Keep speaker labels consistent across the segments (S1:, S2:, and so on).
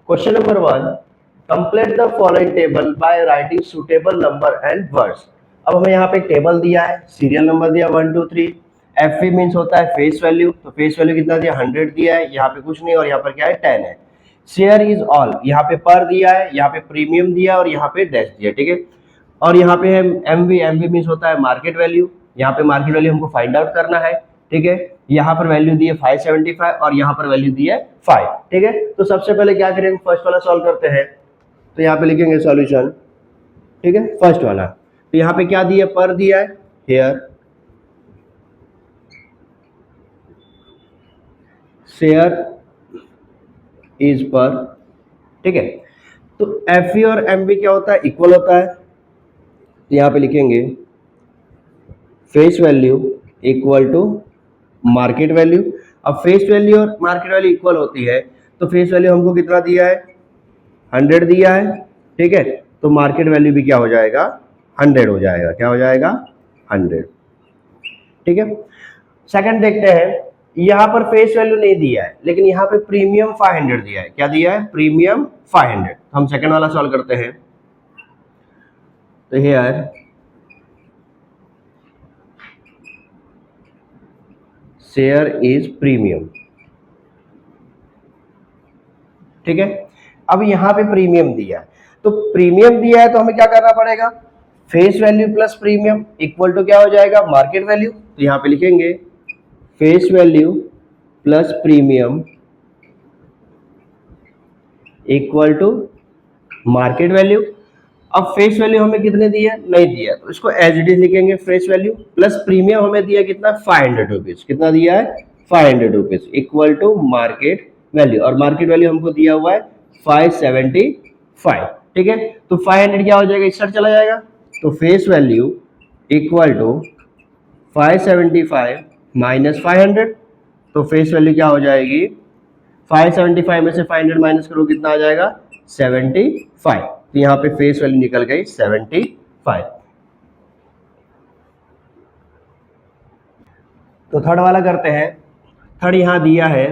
S1: Question number 1, complete the following table by writing suitable number and words. अब हमें यहाँ पे एक टेबल दिया है, सीरियल नंबर दिया 1 2 3। एफ मीन्स होता है फेस वैल्यू, तो फेस वैल्यू कितना दिया 100 दिया है, यहाँ पे कुछ नहीं और यहाँ पर क्या है 10 है। शेयर इज ऑल, यहाँ पे पर दिया है, यहाँ पे प्रीमियम दिया और यहाँ पे डैश दिया, ठीक है। और यहाँ पे है एमवी, एमवी मीन्स होता है मार्केट वैल्यू, यहाँ पे मार्केट वैल्यू हमको फाइंड आउट करना है, ठीक है। यहाँ पर वैल्यू दी है 575 और यहाँ पर वैल्यू दी है 5, ठीक है। तो सबसे पहले क्या करेंगे, फर्स्ट वाला सॉल्व करते हैं। तो यहाँ पे लिखेंगे सॉल्यूशन, ठीक है, फर्स्ट वाला। तो यहाँ पे क्या दिया, पर दिया है, हेयर शेयर इज पर, ठीक है। तो एफ और एम क्या होता है, इक्वल होता है। तो यहाँ पे लिखेंगे face value equal to market value. अब फेस वैल्यू और मार्केट वैल्यू इक्वल होती है, तो फेस वैल्यू हमको कितना दिया है 100 दिया है, ठीक है। तो मार्केट वैल्यू भी क्या हो जाएगा 100 हो जाएगा, क्या हो जाएगा 100, ठीक है। सेकंड देखते हैं, यहाँ पर फेस वैल्यू नहीं दिया है लेकिन यहाँ पे प्रीमियम 500 दिया है, क्या दिया है प्रीमियम 500। हम सेकंड वाला सॉल्व करते हैं। तो हियर शेयर इज प्रीमियम, ठीक है। अब यहाँ पे प्रीमियम दिया है, तो प्रीमियम दिया है तो हमें क्या करना पड़ेगा, face value plus premium equal to क्या हो जाएगा मार्केट वैल्यू। तो यहाँ पे लिखेंगे face value plus premium equal to market value. अब फेस वैल्यू हमें कितने दिया नहीं दिया, तो इसको एज इट इज लिखेंगे फेस वैल्यू प्लस प्रीमियम हमें दिया कितना 500 रुपीज, कितना दिया है 500 rupees equal to market value, और मार्केट वैल्यू हमको दिया हुआ है 575, ठीक है। तो 500 क्या हो जाएगा, इस साइड चला जाएगा, तो face value equal to 575 minus 500। तो फेस वैल्यू क्या हो जाएगी 575 में से 500 माइनस करो कितना आ जाएगा 75। तो यहाँ पे फेस वैल्यू निकल गई 75। तो थर्ड वाला करते हैं। थर्ड यहाँ दिया है,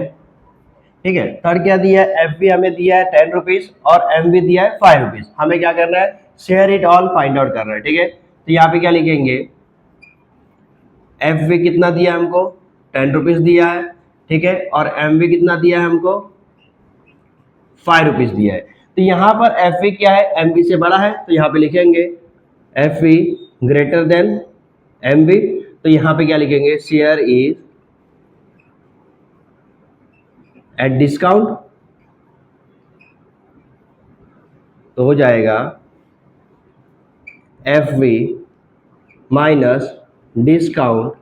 S1: ठीक है। थर्ड क्या दिया है, एफ बी हमें दिया है 10 रुपीज और एम बी दिया है 5 रुपीज। हमें क्या करना है, share it all find out करना है, ठीक है। तो यहाँ पे क्या लिखेंगे, एफ बी कितना दिया है हमको 10 रुपीज दिया है, ठीक है, और एम बी कितना दिया है हमको 5 रुपीज दिया है। तो यहाँ पर एफ ई क्या है, एम बी से बड़ा है, तो यहाँ पे लिखेंगे F E greater than M B. तो यहाँ पे क्या लिखेंगे, शेयर इज एट डिस्काउंट। तो हो जाएगा F V minus discount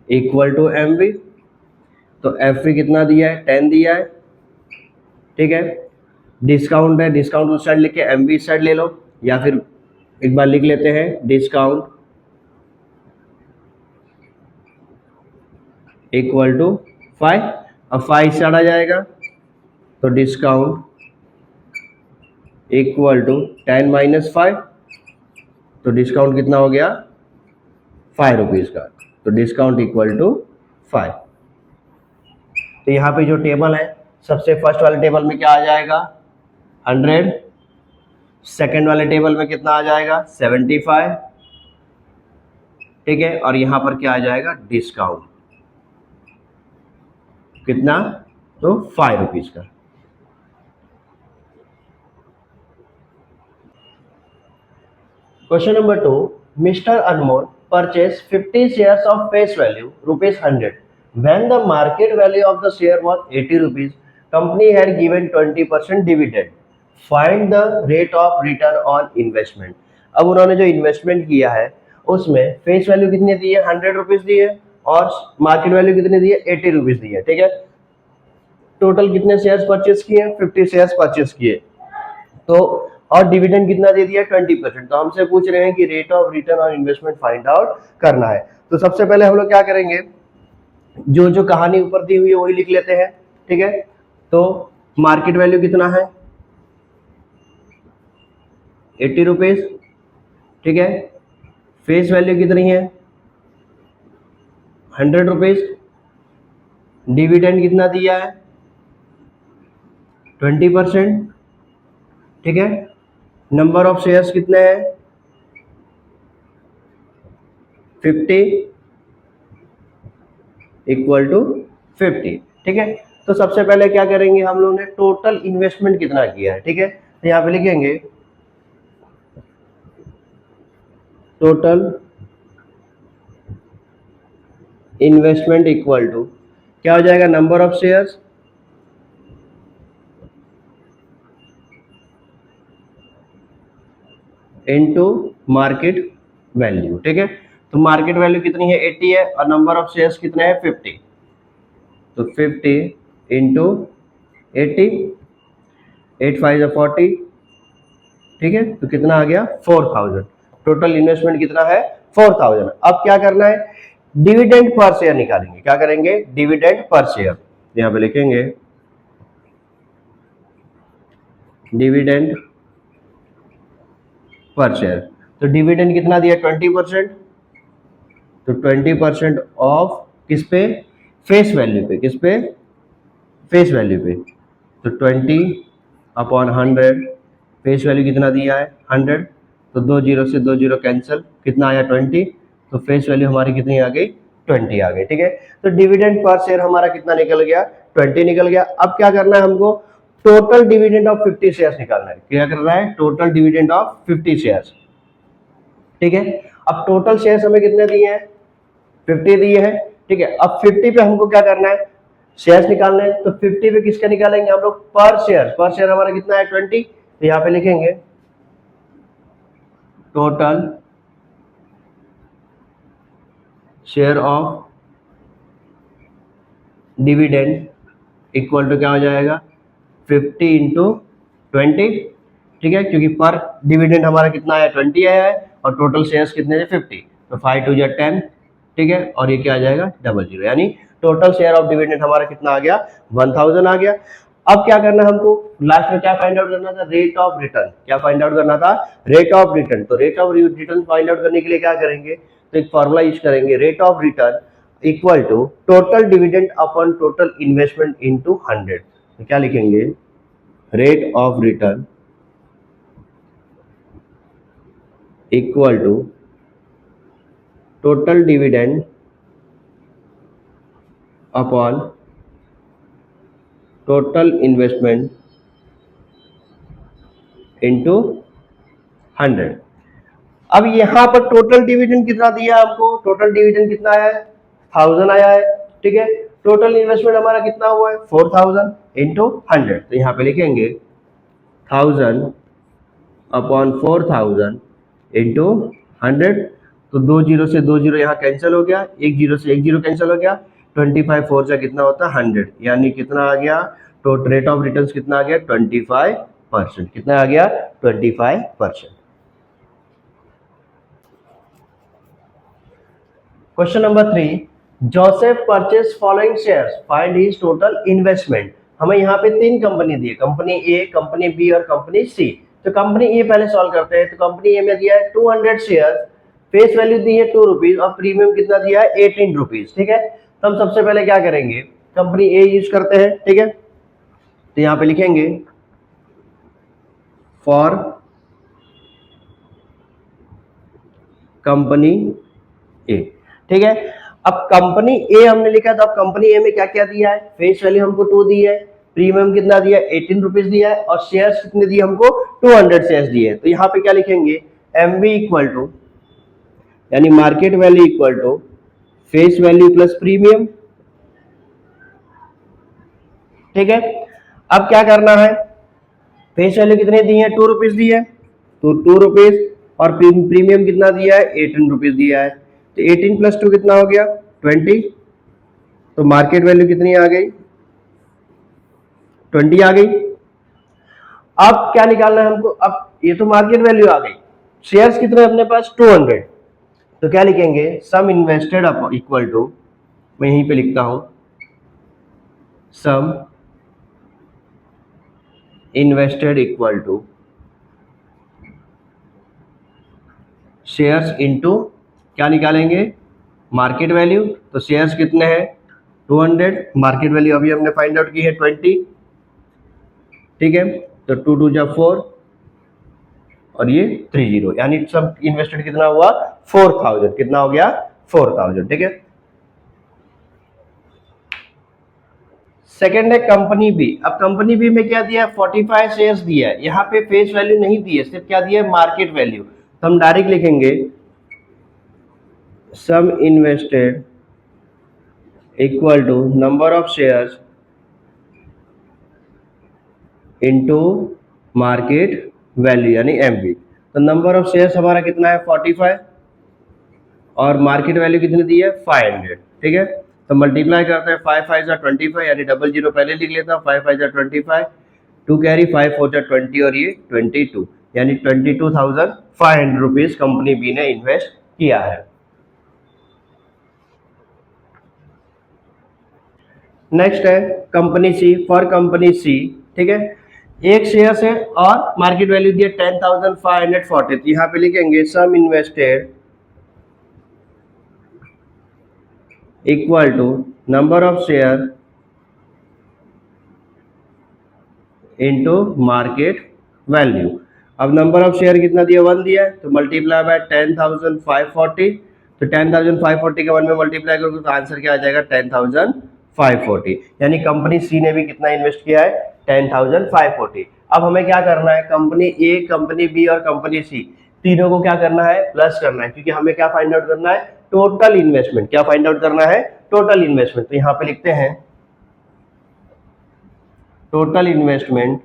S1: equal to M V. तो एफ वी कितना दिया है 10 दिया है, ठीक है। डिस्काउंट है, डिस्काउंट उस साइड लिख के एम बी इस साइड ले लो, या फिर एक बार लिख लेते हैं डिस्काउंट इक्वल टू 5। अब 5 इस साइड आ जाएगा, तो डिस्काउंट इक्वल टू 10 माइनस 5। तो डिस्काउंट कितना हो गया 5 रुपीज का, तो डिस्काउंट इक्वल टू 5। तो यहाँ पे जो टेबल है, सबसे फर्स्ट वाले टेबल में क्या आ जाएगा 100, सेकेंड वाले टेबल में कितना आ जाएगा 75, ठीक है, और यहाँ पर क्या आ जाएगा डिस्काउंट कितना, तो 5 रुपीज का। Question number 2, mister Anmol purchased 50 shares of face value rupees 100 when the market value of the share was 80 rupees. Company had given 20% dividend. Find the rate of return on investment. अब उन्होंने जो investment किया है उसमें face value कितनी दी है 100 rupees दी है और मार्केट वैल्यू कितनी दी है 80 रुपीज दी है, ठीक है। टोटल कितने शेयर्स परचेस किए, 50 शेयर्स परचेस किए, तो और डिविडेंड कितना दे दिया 20%। तो हमसे पूछ रहे हैं कि rate of return on investment find out करना है। तो सबसे पहले हम लोग क्या करेंगे, जो जो कहानी ऊपर दी हुई है वही लिख लेते हैं, ठीक है। तो मार्केट वैल्यू कितना है 80 रुपीज, ठीक है। फेस वैल्यू कितनी है 100 रुपीज, डिविडेंड कितना दिया है 20%, ठीक है। नंबर ऑफ शेयर्स कितने हैं, 50 इक्वल टू 50, ठीक है। तो सबसे पहले क्या करेंगे, हम लोगों ने टोटल इन्वेस्टमेंट कितना किया है, ठीक है। तो यहाँ पे लिखेंगे टोटल इन्वेस्टमेंट इक्वल टू क्या हो जाएगा, number of shares into market value, ठीक है। तो मार्केट वैल्यू कितनी है, 80 है, और नंबर ऑफ शेयर्स कितने हैं, 50। तो 50 इंटू 80, 8 5 40, ठीक है। तो कितना आ गया, 4000। टोटल इन्वेस्टमेंट कितना है, 4000। अब क्या करना है, डिविडेंड पर शेयर निकालेंगे। क्या करेंगे, डिविडेंड पर शेयर। यहाँ पे लिखेंगे डिविडेंड पर शेयर। तो डिविडेंड कितना दिया, 20%। तो 20% ऑफ किस पे, फेस वैल्यू पे, किस पे, फेस वैल्यू पे। तो 20/100, फेस वैल्यू कितना दिया है, 100। तो 2 जीरो से 2 जीरो कैंसिल, कितना आया, 20। तो फेस वैल्यू हमारी कितनी आ गई, 20 आ गई, ठीक है। तो डिविडेंड पर शेयर हमारा कितना निकल गया, 20 निकल गया। अब क्या करना है हमको, टोटल डिविडेंड ऑफ 50 शेयर्स निकालना है। क्या करना है, टोटल डिविडेंड ऑफ 50 शेयर्स, ठीक है। अब टोटल शेयर्स हमें कितने दिए हैं, 50 दिए हैं, ठीक है। अब 50 पे हमको क्या करना है, शेयर्स निकालना है। तो 50 पे किसका निकालेंगे हम लोग, पर शेयर। पर शेयर हमारा कितना है, 20। तो यहाँ पे लिखेंगे total share of dividend equal to क्या हो जाएगा, 50 इंटू 20, ठीक है। क्योंकि पर डिविडेंड हमारा कितना आया, 20 आया है, और टोटल शेयर्स कितने थे, 50। तो 5 2 जा 10, ठीक है। और ये क्या आ जाएगा, 00, यानी टोटल शेयर ऑफ डिविडेंड हमारा कितना आ गया, 1000 आ गया। अब क्या करना है हमको, लास्ट में क्या फाइंड आउट करना था, रेट ऑफ रिटर्न। क्या फाइंड आउट करना था, रेट ऑफ रिटर्न। तो rate of return find out करने के लिए क्या करेंगे, तो एक फॉर्मूला यूज करेंगे, rate of return equal to total dividend upon total investment into 100। तो क्या लिखेंगे, rate of return equal to total dividend upon total investment into 100। अब यहां पर टोटल डिविडेंड कितना दिया हमको, टोटल डिविडेंड कितना आया है, 1000 आया है, ठीक है। टोटल इन्वेस्टमेंट हमारा कितना हुआ है, 4000 इंटू 100। तो यहाँ पे लिखेंगे 1000 अपॉन 4000 इंटू 100। तो 2 जीरो से 2 जीरो यहाँ कैंसिल हो गया, 1 जीरो से 1 जीरो कैंसिल हो गया। 25 4 से कितना होता है, 100, यानी कितना आ गया, टोटल रेट ऑफ रिटर्न कितना आ गया, 25%। कितना आ गया, 25%। Question number 3, Joseph purchase following shares, find his total investment. हमें यहाँ पे 3 कंपनी दी है, कंपनी ए, कंपनी बी और कंपनी सी। तो कंपनी ए पहले सॉल्व करते हैं। तो कंपनी ए में दिया है 200 शेयर, फेस वैल्यू दी है 2 रुपीज और प्रीमियम कितना दिया है, 18 रुपीज, ठीक है। तो हम सबसे पहले क्या करेंगे, कंपनी ए यूज करते हैं, ठीक है। तो यहाँ पे लिखेंगे फॉर कंपनी ए, ठीक है। अब कंपनी ए हमने लिखा, तो अब कंपनी ए में क्या क्या दिया है, फेस वैल्यू हमको 2 दी है, प्रीमियम कितना दिया है, 18 रुपीज दिया है, और शेयर्स कितने दिए हमको, 200 शेयर्स दिए। तो यहाँ पे क्या लिखेंगे, एमवी इक्वल टू, यानी market value equal to face value plus premium, ठीक है। अब क्या करना है, फेस वैल्यू कितने दी है, 2 रुपीज दी है, तो 2 रुपीज, और प्रीमियम कितना दिया है, 18 रुपीज दिया है। तो 18 प्लस 2 कितना हो गया, 20। तो मार्केट वैल्यू कितनी आ गई, 20 आ गई। अब क्या निकालना है हमको, अब ये तो मार्केट वैल्यू आ गई, शेयर्स कितने अपने पास, 200। तो क्या लिखेंगे, सम इन्वेस्टेड इक्वल टू, मैं यहीं पे लिखता हूं, sum invested equal to shares into, क्या निकालेंगे, मार्केट वैल्यू। तो शेयर्स कितने हैं, 200, मार्केट वैल्यू अभी हमने फाइंड आउट की है 20, ठीक है। तो 2 2 जा 4 और ये 30, यानी सब इन्वेस्टेड कितना हुआ 4000, कितना हो गया 4000, ठीक है। सेकेंड है कंपनी बी। अब कंपनी बी में क्या दिया है 45 शेयर्स दिया है, यहाँ पे फेस वैल्यू नहीं दी है, सिर्फ क्या दिया है मार्केट वैल्यू। तो हम डायरेक्ट लिखेंगे sum invested equal to number of shares into market value यानी एमवी। तो नंबर ऑफ शेयर्स हमारा कितना है 45 और मार्केट वैल्यू कितनी दी है 500, ठीक है। तो मल्टीप्लाई करते हैं 5 5 जा 25 यानी 00 पहले लिख लेता हूँ, 5 5 जा 25, 2 कैरी 5 4 जा 20 और ये 22 यानी 22,500 रुपीज कंपनी बी ने इन्वेस्ट किया है। नेक्स्ट है company C. For company C, ठीक है, एक शेयर है और मार्केट वैल्यू दिया 10,540। तो यहाँ पे लिखेंगे sum invested equal to number of share into market value. अब नंबर ऑफ शेयर कितना दिया 1 दिया है, तो मल्टीप्लाई बाय 10,540। तो 10,540 के 1 में मल्टीप्लाई करोगे तो आंसर क्या आ जाएगा 10,540, यानी कंपनी सी ने भी कितना इन्वेस्ट किया है 10,540। अब हमें क्या करना है कंपनी ए, कंपनी बी और कंपनी सी तीनों को क्या करना है प्लस करना है, क्योंकि हमें क्या फाइंड आउट करना है टोटल इन्वेस्टमेंट। क्या फाइंड आउट करना है टोटल इन्वेस्टमेंट। तो यहाँ पे लिखते हैं total investment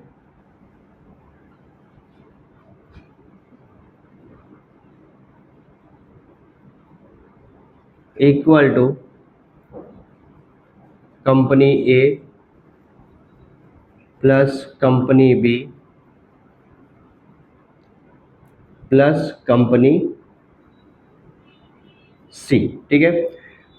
S1: equal to company A plus company B plus company C, ठीक है।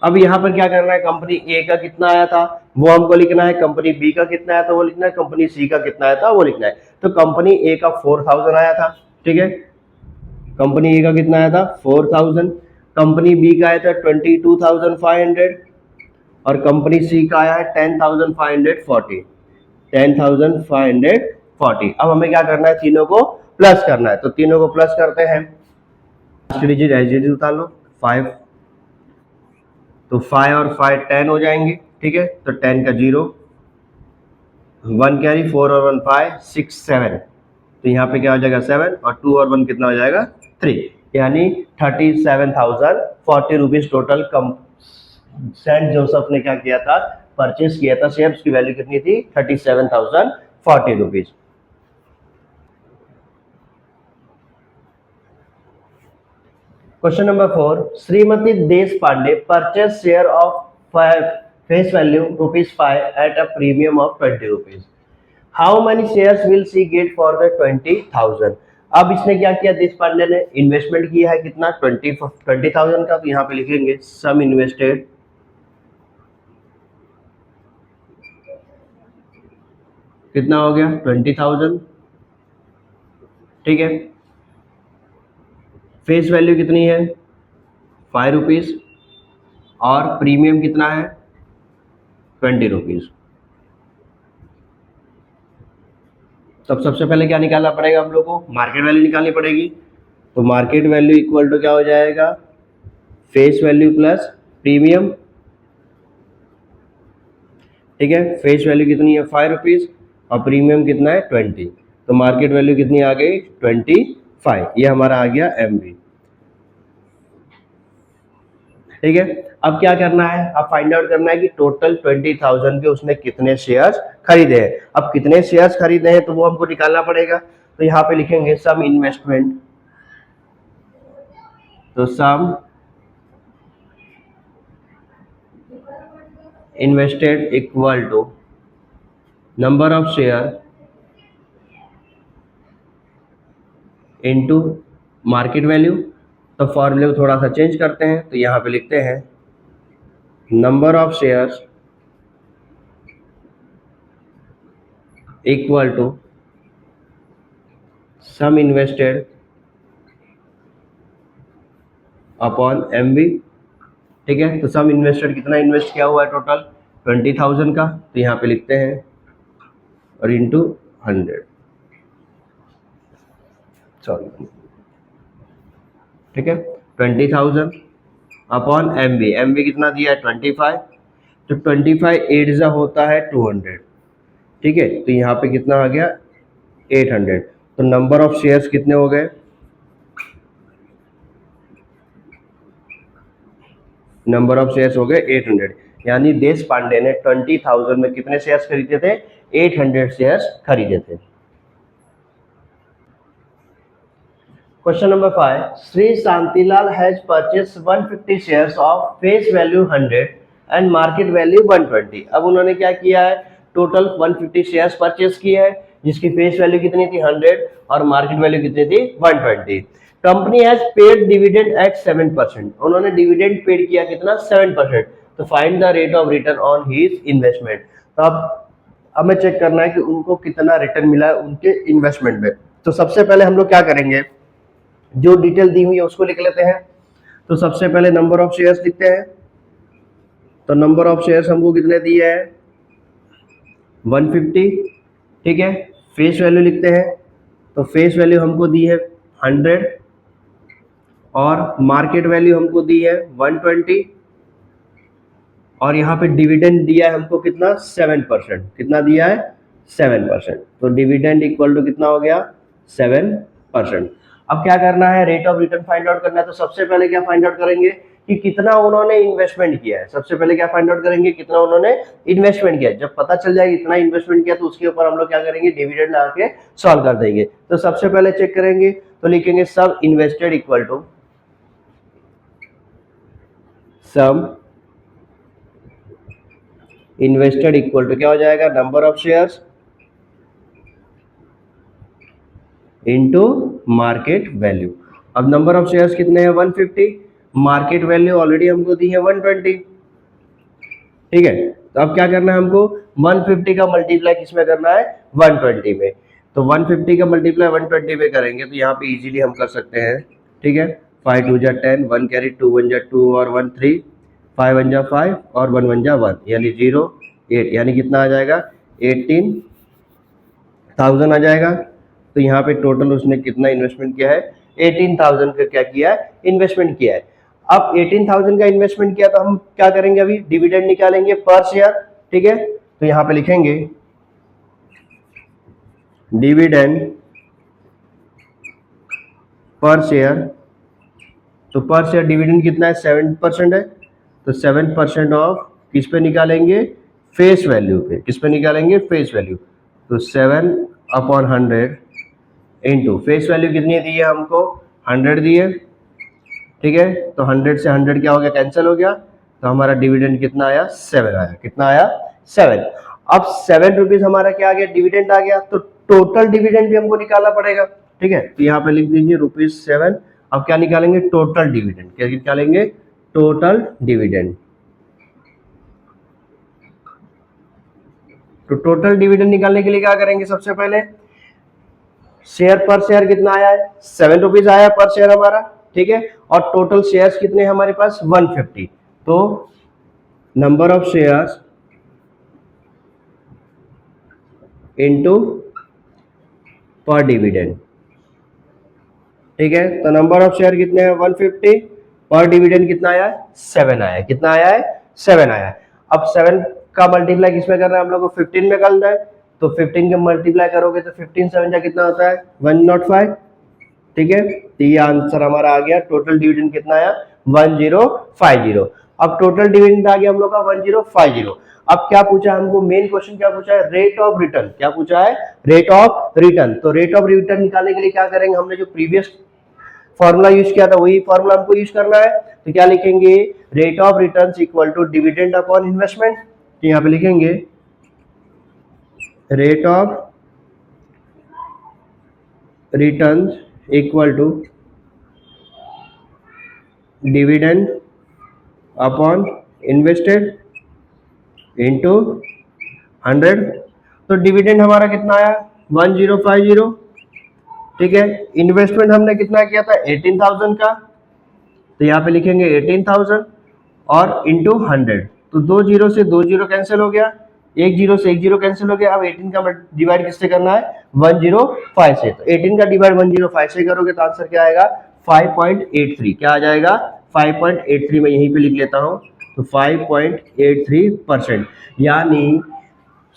S1: अब यहाँ पर क्या करना है कंपनी ए का कितना आया था वो हमको लिखना है, कंपनी बी का कितना आया था वो लिखना है, कंपनी सी का कितना आया था वो लिखना है। तो कंपनी ए का 4000 आया था, ठीक है, कंपनी ए का कितना आया था 4000, कंपनी बी का आया था 22,500 और कंपनी सी का आया है 10,540, 10,540। अब हमें क्या करना है तीनों को प्लस करना है, तो तीनों को प्लस करते हैं, डिजिट एज डिजिट उतार लो 5, तो 5 और 5 10 हो जाएंगे, ठीक है। तो 10 का 0, 1 कैरी 4 और 1 5 6 7, तो यहाँ पे क्या हो जाएगा 7 और 2 और 1 कितना हो जाएगा 3, यानी 37,040 रुपीज टोटल सेंट जोसेफ ने क्या किया था परचेस किया था शेयर, उसकी वैल्यू कितनी थी 37,040 rupees. Question number 4, Shrimati Desh Pandey purchase share of face value ₹5 at a premium of 20 rupees. How many shares will she get for the 20,000। अब इसने क्या किया देश पांडे ने इन्वेस्टमेंट किया है कितना 20,000 का, तो यहाँ पे लिखेंगे सम इन्वेस्टेड कितना हो गया 20,000, ठीक है। फेस वैल्यू कितनी है 5 रुपीज और प्रीमियम कितना है 20 रुपीज। तब सबसे पहले क्या निकालना पड़ेगा हम लोग को मार्केट वैल्यू निकालनी पड़ेगी। तो मार्केट वैल्यू इक्वल टू क्या हो जाएगा फेस वैल्यू प्लस प्रीमियम, ठीक है। फेस वैल्यू कितनी है 5 रुपीज और प्रीमियम कितना है 20, तो मार्केट वैल्यू कितनी आ गई 25, ये हमारा आ गया एमवी, ठीक है। अब क्या करना है अब फाइंड आउट करना है कि टोटल 20,000 के उसने कितने शेयर्स खरीदे हैं। अब कितने शेयर्स खरीदे हैं तो वो हमको निकालना पड़ेगा। तो यहाँ पे लिखेंगे सम इन्वेस्टमेंट, तो sum invested equal to number of share into market value. तो फॉर्मूले को थोड़ा सा चेंज करते हैं, तो यहाँ पे लिखते हैं number of shares equal to sum invested upon MV, ठीक है। तो सम इन्वेस्टेड कितना इन्वेस्ट किया हुआ है टोटल 20,000 का, तो यहाँ पे लिखते हैं और इनटू 100, सॉरी, ठीक है, 20,000 अपॉन एम बी कितना दिया है 25, तो 25 8 जा होता है 200, ठीक है, तो यहाँ पे कितना आ गया 800, तो नंबर ऑफ शेयर्स कितने हो गए, नंबर ऑफ शेयर्स हो गए 800, यानी देश पांडे ने 20,000 में कितने शेयर्स खरीदे थे, 800 शेयर्स खरीदे थे। Question number 5, Shri Shantilal has purchase 150 shares of face value 100 and market value 120। अब उन्होंने क्या किया है, टोटल 150 शेयर्स परचेस किए हैं, जिसकी फेस वैल्यू कितनी थी 100 और मार्केट वैल्यू कितनी थी 120। Company has paid dividend at 7%, उन्होंने डिविडेंड पेड किया कितना 7%, तो find the rate of return on his investment. तो अब हमें चेक करना है कि उनको कितना रिटर्न मिला है उनके इन्वेस्टमेंट में। तो सबसे पहले हम लोग क्या करेंगे, जो डिटेल दी हुई है उसको लिख लेते हैं। तो सबसे पहले नंबर ऑफ शेयर्स लिखते हैं, तो नंबर ऑफ शेयर्स हमको कितने दिए हैं 150, ठीक है, फेस वैल्यू लिखते हैं, तो फेस वैल्यू हमको दी है 100 और मार्केट वैल्यू हमको दी है 120 और यहाँ पे डिविडेंड दिया है हमको कितना 7%, कितना दिया है 7%, तो डिविडेंड इक्वल टू कितना हो गया 7%। अब क्या करना है, rate of return find out करना है। तो सबसे पहले क्या फाइंड आउट करेंगे कि कितना उन्होंने इन्वेस्टमेंट किया है, सबसे पहले क्या फाइंड आउट करेंगे कितना उन्होंने इन्वेस्टमेंट किया है। जब पता चल जाएगा इतना इन्वेस्टमेंट किया तो उसके ऊपर हम लोग क्या करेंगे, डिविडेंड लगा के सॉल्व कर देंगे। तो सबसे पहले चेक करेंगे, तो लिखेंगे सब invested equal to sum invested equal to क्या हो जाएगा, number of shares into market value. अब नंबर ऑफ शेयर्स कितने हैं 150, मार्केट वैल्यू ऑलरेडी हमको दी है 120, ठीक है, तो अब क्या करना है हमको 150 का मल्टीप्लाई किसमें करना है 120 में। तो 150 का मल्टीप्लाई 120 में करेंगे तो यहाँ पे इजीली हम कर सकते हैं, ठीक है, 5 2 जा 10, 1 कैरी 2 1 जा 2 और 1 3, 5 1 जा 5 और 1 1 जा 1, यानी 0 8, यानी कितना आ जाएगा 18,000 आ जाएगा। तो यहाँ पे टोटल उसने कितना इन्वेस्टमेंट किया है 18,000 का क्या किया है इन्वेस्टमेंट किया है। अब 18,000 का इन्वेस्टमेंट किया तो हम क्या करेंगे, अभी डिविडेंड निकालेंगे पर शेयर, ठीक है, तो यहाँ पे लिखेंगे डिविडेंड पर शेयर, तो पर शेयर डिविडेंड कितना है 7% है, तो 7% ऑफ किस पे निकालेंगे फेस वैल्यू पे, किस पे निकालेंगे फेस वैल्यू, तो 7/100 इंटू फेस वैल्यू कितनी दी है हमको 100 दी है, ठीक है, तो 100 से 100 क्या हो गया कैंसिल हो गया, तो हमारा डिविडेंड कितना आया 7 आया, कितना आया 7। अब 7 रुपीज हमारा क्या आ गया डिविडेंड आ गया, तो टोटल डिविडेंड भी हमको निकालना पड़ेगा, ठीक है, तो यहाँ पे लिख दीजिए ₹7। अब क्या निकालेंगे टोटल डिविडेंड, क्या निकालेंगे टोटल डिविडेंड, तो टोटल डिविडेंड निकालने के लिए क्या करेंगे, सबसे पहले शेयर पर शेयर कितना आया है 7 रुपीज आया पर शेयर हमारा, ठीक है, और टोटल शेयर्स कितने हैं हमारे पास 150, तो नंबर ऑफ शेयर्स इनटू पर डिविडेंड, ठीक है, तो नंबर ऑफ शेयर कितने हैं 150, पर डिविडेंड कितना आया है 7 आया है, कितना आया है 7 आया है। अब 7 का मल्टीप्लाई किसमें करना है हम लोग को 15 में करना है, तो 15 के मल्टीप्लाई करोगे तो 15 7 जा कितना होता है 105, ठीक है, तो ये आंसर हमारा आ गया, टोटल डिविडेंड कितना आया 1050। अब टोटल डिविडेंड आ गया हम लोग का 1050। अब क्या पूछा हमको, मेन क्वेश्चन क्या पूछा है रेट ऑफ रिटर्न, क्या पूछा है रेट ऑफ रिटर्न। तो रेट ऑफ रिटर्न निकालने के लिए क्या करेंगे, हमने जो प्रीवियस फॉर्मूला यूज किया था वही फॉर्मूला हमको यूज करना है, तो क्या लिखेंगे rate of return equal to dividend upon investment, तो यहाँ पे लिखेंगे rate of return equal to dividend upon invested into 100, तो डिविडेंड हमारा कितना आया 1050, ठीक है, इन्वेस्टमेंट हमने कितना किया था 18,000 का, तो यहाँ पे लिखेंगे 18,000 और इंटू 100, तो 2 जीरो से 2 जीरो कैंसिल हो गया, एक जीरो से एक जीरो कैंसिल हो गया। अब 18 का डिवाइड किससे करना है, 105 से। तो 18 का डिवाइड 105 से करोगे तो आंसर क्या आएगा, 5.83। क्या आ जाएगा, 5.83। मैं यहीं पे लिख लेता हूं, तो 5.83%। यानी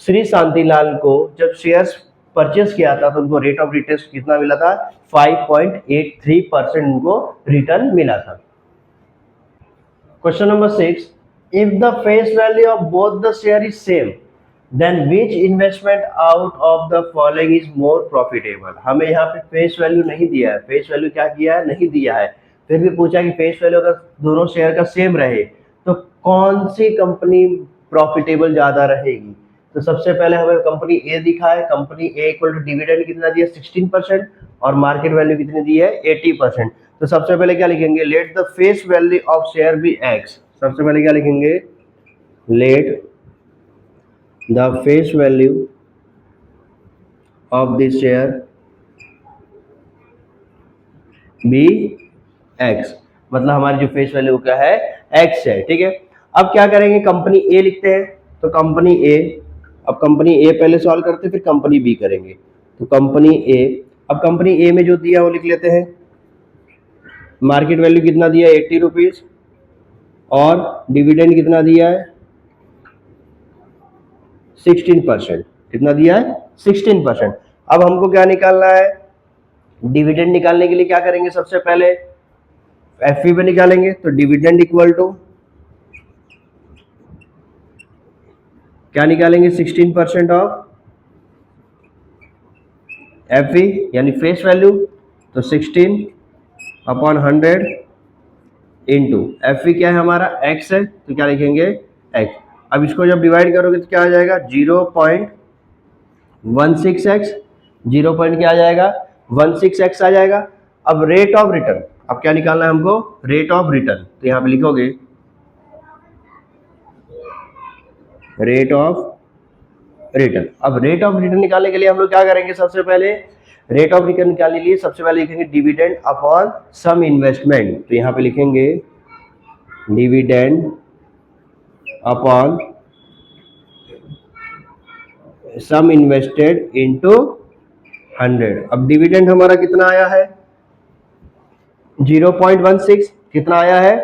S1: श्री शांतिलाल को जब शेयर्स परचेस किया था तो उनको रेट ऑफ रिटर्न कितना मिला था, 5.83% उनको रिटर्न मिला था। Question number 6. If the face value of both the share is same, then which investment out of the following is more profitable? हमें यहाँ पे फेस वैल्यू नहीं दिया है, फेस वैल्यू क्या किया है, नहीं दिया है। फिर भी पूछा कि फेस वैल्यू अगर दोनों शेयर का सेम रहे तो कौन सी कंपनी प्रॉफिटेबल ज्यादा रहेगी। तो सबसे पहले हमें कंपनी ए दिखा है, company A equal to dividend कितना दिया, 16%, और मार्केट वैल्यू कितनी दी है, 80%। तो सबसे पहले क्या लिखेंगे, let the face value of share B X. सबसे पहले क्या लिखेंगे, let the face value of this share B X, मतलब हमारी जो फेस वैल्यू क्या है, एक्स है, ठीक है। अब क्या करेंगे, कंपनी ए लिखते हैं, तो कंपनी ए, अब कंपनी ए पहले सॉल्व करते हैं फिर कंपनी बी करेंगे। तो कंपनी ए, अब कंपनी ए में जो दिया वो लिख लेते हैं, मार्केट वैल्यू कितना दिया है, 80 रुपीज, और डिविडेंड कितना दिया है, 16%। कितना दिया है, 16%। अब हमको क्या निकालना है, डिविडेंड निकालने के लिए क्या करेंगे, सबसे पहले एफ पे निकालेंगे। तो डिविडेंड इक्वल टू क्या निकालेंगे, 16% ऑफ एफ यानी फेस वैल्यू, तो 16/100 इंटू एफ क्या है हमारा, एक्स है, तो क्या लिखेंगे, एक्स। अब इसको जब डिवाइड करोगे तो क्या आ जाएगा, 0.16x, 0 पॉइंट क्या आ जाएगा, 16x आ जाएगा। अब रेट ऑफ रिटर्न, अब क्या निकालना है हमको, रेट ऑफ रिटर्न, तो यहां पे लिखोगे रेट ऑफ रिटर्न। अब रेट ऑफ रिटर्न निकालने के लिए हम लोग क्या करेंगे, सबसे पहले रेट ऑफ रिटर्न निकालने के लिए सबसे पहले लिखेंगे डिविडेंड अपॉन सम इन्वेस्टमेंट। तो यहां पे लिखेंगे डिविडेंड अपॉन सम इन्वेस्टेड इनटू 100। अब डिविडेंड हमारा कितना आया है, 0.16। कितना आया है,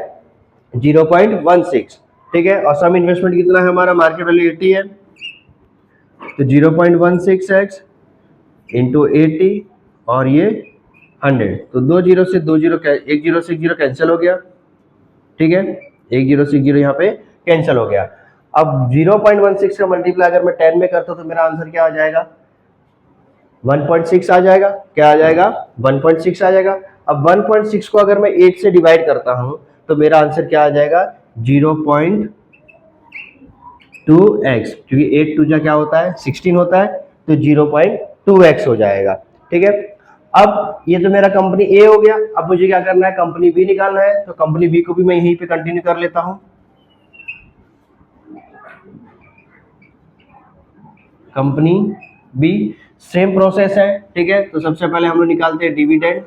S1: 0.16, ठीक है। और सम इन्वेस्टमेंट कितना है हमारा, मार्केट वैल्यू 80 है, तो 0.16x इंटू 80 और ये 100। तो 2 जीरो से 2 जीरो, एक जीरो से एक जीरो कैंसिल हो गया, ठीक है, एक जीरो से एक जीरो यहाँ पे कैंसिल हो गया। अब 0.16 का मल्टीप्लाई अगर मैं 10 में करता हूं तो मेरा आंसर क्या आ जाएगा, 1.6 आ जाएगा। क्या आ जाएगा, 1.6 आ जाएगा। अब 1.6 को अगर मैं 8 से डिवाइड करता हूं तो मेरा आंसर क्या आ जाएगा, 0.2x, क्योंकि 8 2 क्या होता है, 16 होता है, तो 0.2x हो जाएगा, ठीक है। अब ये तो मेरा कंपनी ए हो गया। अब मुझे क्या करना है, कंपनी बी निकालना है। तो कंपनी बी को भी मैं यहीं पे कंटिन्यू कर लेता हूं। कंपनी बी सेम प्रोसेस है, ठीक है। तो सबसे पहले हम लोग निकालते हैं डिविडेंड।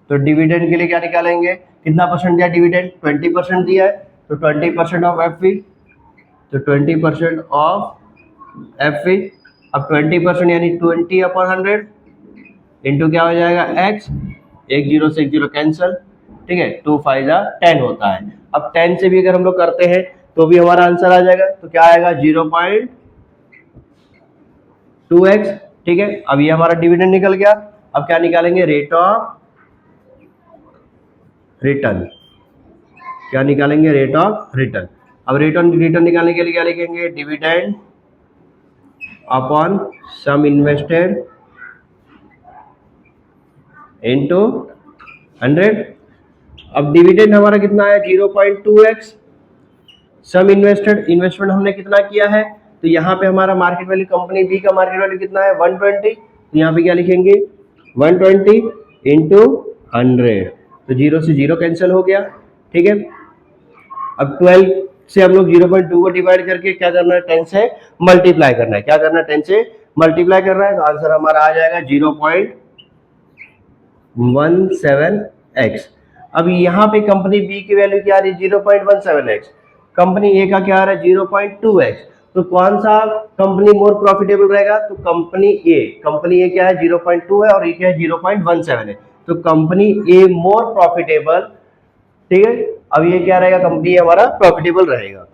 S1: तो डिविडेंड के लिए क्या निकालेंगे, कितना परसेंट दिया डिविडेंड, 20% दिया है, तो 20% ऑफ एफ, तो 20% ऑफ एफ। अब 20% यानी 20/100 इंटू क्या हो जाएगा, एक्स, एक जीरो से एक जीरो कैंसिल, ठीक है, 2 5 10 होता है। अब 10 से भी अगर हम लोग करते हैं तो भी हमारा आंसर आ जाएगा, तो क्या आएगा, 0.2x, ठीक है। अब ये हमारा डिविडेंड निकल गया। अब क्या निकालेंगे, रेट ऑफ रिटर्न। क्या निकालेंगे, रेट ऑफ रिटर्न। अब रेट ऑफ रिटर्न निकालने के लिए क्या लिखेंगे, डिविडेंड अपॉन सम इन्वेस्टेड इनटू 100। अब डिविडेंड हमारा कितना है, 0.2x, सम इन्वेस्टमेंट हमने कितना किया है, तो यहाँ पे हमारा मार्केट वैल्यू, कंपनी बी का मार्केट वैल्यू कितना है, 120। तो यहाँ पे क्या लिखेंगे, 120 इंटू 100, तो 0 से 0 कैंसिल हो गया, ठीक है। अब 12 से हम लोग 0.2 को डिवाइड करके क्या करना है, 10 से मल्टीप्लाई करना है। क्या करना है, 10 से मल्टीप्लाई करना है, तो आंसर हमारा आ जाएगा 0.17x। अब यहाँ पे कंपनी बी की वैल्यू क्या आ रही है, 0.17x। कंपनी ए का क्या आ रहा है, 0.2x। तो कौन सा कंपनी मोर प्रॉफिटेबल रहेगा? तो कंपनी ए क्या है 0.2 है और ये क्या है 0.17 है, तो कंपनी ए मोर प्रॉफिटेबल। ठीक है, अब ये क्या रहेगा, कंपनी हमारा प्रॉफिटेबल रहेगा।